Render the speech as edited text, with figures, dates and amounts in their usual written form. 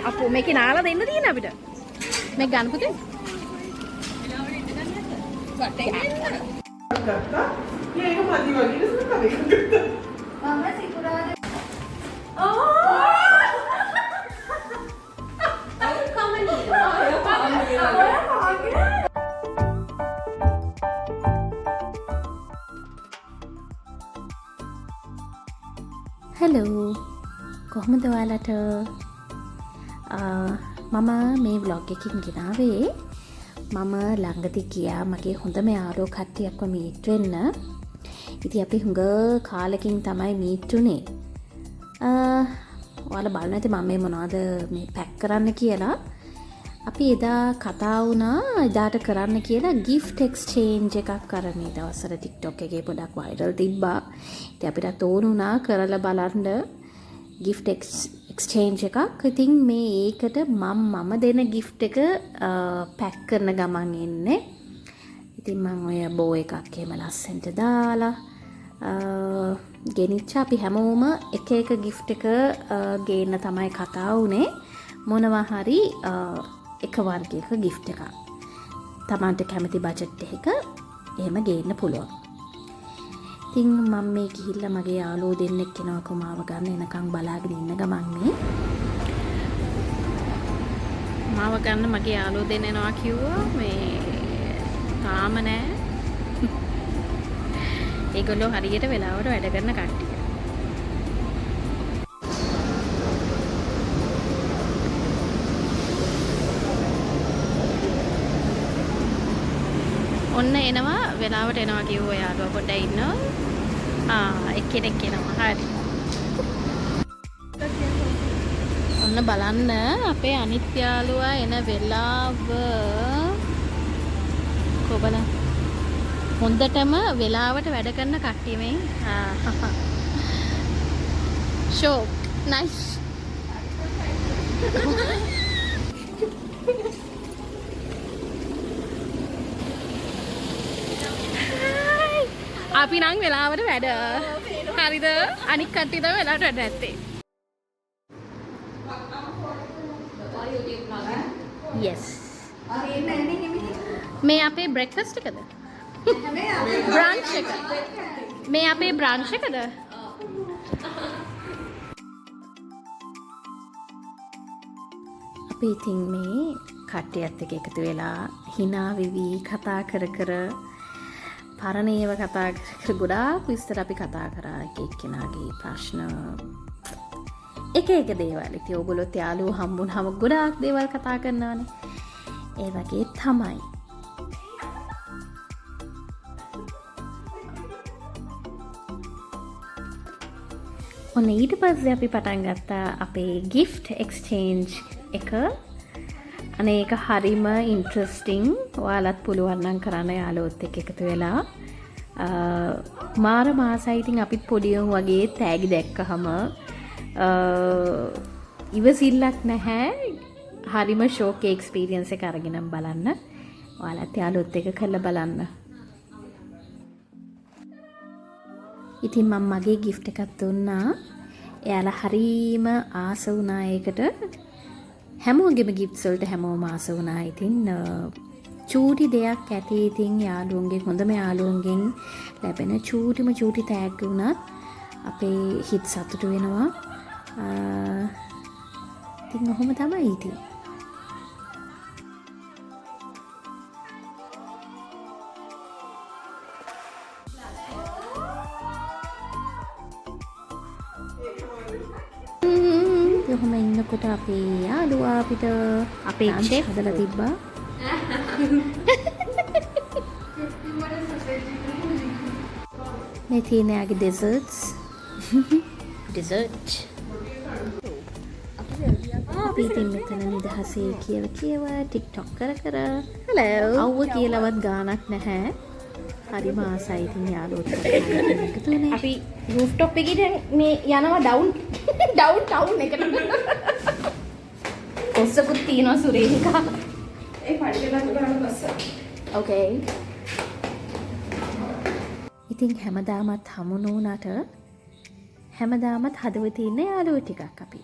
අපෝ මේකේ නාලා දෙන්න තියෙන අපිට. මේක ගන්න පුතේ. ගත්තා. ඒක මදි වගේ නේද? මම සිකුරාද. හලෝ කොහොමද ඔයාලට මම මේ ව්ලොග් එකකින් ගෙනාවේ මම ළඟදී ගියා මගේ හොඳම යාළුවෝ කට්ටියක්ව මීට් වෙන්න. ඉතින් අපි හුඟ කාලෙකින් තමයි මීට් උනේ. ඔයාලා බලන්න ඇති මම මේ මොනවද මේ පැක් කරන්න කියලා. අපි එදා කතා වුණා එදාට කරන්න කියලා gift exchange එකක් කරන දවසට TikTok එකේ පොඩක් viral තිබ්බා. ඉතින් අපිට ඕන වුණා කරලා බලන්න gift exchange එකක්. ඉතින් මේ ඒකට මම දෙන gift එක පැක් කරන ගමන් එන්නේ. ඉතින් මම ඔය බෝ එකක් එහෙම ලස්සනට දාලා ගෙනිච්චා. අපි හැමෝම එක එක gift එක ගේන්න තමයි කතා වුණේ. මොනවා හරි එක වර්ගයක gift එකක්. තමන්ට කැමති බජට් එකක එහෙම ගේන්න පුළුවන්. ඉතින් මම මේ ගිහිල්ලා මගේ යාළුවෝ දෙන්නෙක් කෙනෙක්ව මාව ගන්න එනකන් බලාගෙන ඉන්න ගමන් මේ මාව ගන්න මගේ යාළුවෝ දෙන්න එනවා කිව්වා. මේ තාම නෑ. ඒගොල්ලෝ හරියට වෙලාවට වැඩ කරන කට්ටිය. ඔන්න එනවා වෙලාවට එනවා කිව්වා යාළුවා පොඩ්ඩක් ඉන්නවා. එක්කෙනෙක් එනවා. හරි. ඔන්න බලන්න අපේ අනිත් යාළුවා එන වෙලාව කොබල හොඳටම වෙලාවට වැඩ කරන කට්ටිය මේ. ෂෝක් නයිස්. අපි නම් වෙලාවට වැඩ. හරිද? අනික් කට්ටිය තමයි වෙලාවට වැඩ නැත්තේ. yes. මේ අපේ බ්‍රෙක්ෆාස්ට් එකද? බ්‍රන්ච් එක. මේ අපේ බ්‍රන්ච් එකද? අපි ඉතින් මේ කට්ටියත් එක්ක එකතු වෙලා hina විවි කතා කර පරණ ඒවා කතා කර ගොඩාක් විස්තර අපි කතා කරා. එක එක්කෙනාගේ ප්‍රශ්න එක දේවල්. ඉතින් ඕගොල්ලෝ යාළුවෝ හම්බුනහම ගොඩාක් දේවල් කතා කරනවානේ. ඒ වගේ තමයි. ඔන්න ඊට පස්සේ අපි පටන් ගත්තා අපේ gift exchange එක. අනේ ඒක හරිම ඉන්ට්‍රස්ටිං. ඔයාලත් පුළුවන් නම් කරන්න යාළුවොත් එක්ක එකතු වෙලා. මාර මාසයි. ඉතින් අපිත් පොඩි උන් වගේ තෑගි දැක්කහම ඉවසිල්ලක් නැහැ. හරිම ෂෝක් එක්ස්පීරියන්ස් එක අරගෙනම් බලන්න. ඔයාලත් යාළුවොත් එක්ක කරලා බලන්න. ඉතින් මම මගේ gift එකක් දුන්නා. එයාලා හරිම ආස වුණා ඒකට. හැමෝගෙම ගිෆ්ට්ස් වලට හැමෝම ආස වුණා. ඉතින් චූටි දෙයක් ඇති. ඉතින් යාළුවන්ගෙන් හොඳම යාළුවන්ගෙන් ලැබෙන චූටි තෑග්ග වුණත් අපේ හිත සතුටු වෙනවා. ඉතින් ඔහොම තමයි ඉතින්. ඔහොම ඉන්නකොට අපේ යාළුවා අපිට අපේ ෂෙෆ් හදලා තිබ්බා. මේ තියෙන යාගේ ඩෙසර්ට්ස්. ඩෙසර්ට්. අපි ඉතින් මෙතන නිදහසේ කියව TikTok කර. hello. අවුව කියලාවත් ගානක් නැහැ. හරිම ආසයි ඉතින් යාළුවෝ එකතු වෙන්නේ. අපි රූෆ්ටොප් එකට මේ යනවා ඩවුන් ටවුන් එකට. ඔස්සකුත් තියෙනවා සුරේනිකා. ඒ පඩියට ගන්න බස්ස. ඕකේ. ඉතින් හැමදාමත් හමු නොවුනට හැමදාමත් හදවතේ ඉන්න යාළුවෝ ටිකක් අපි.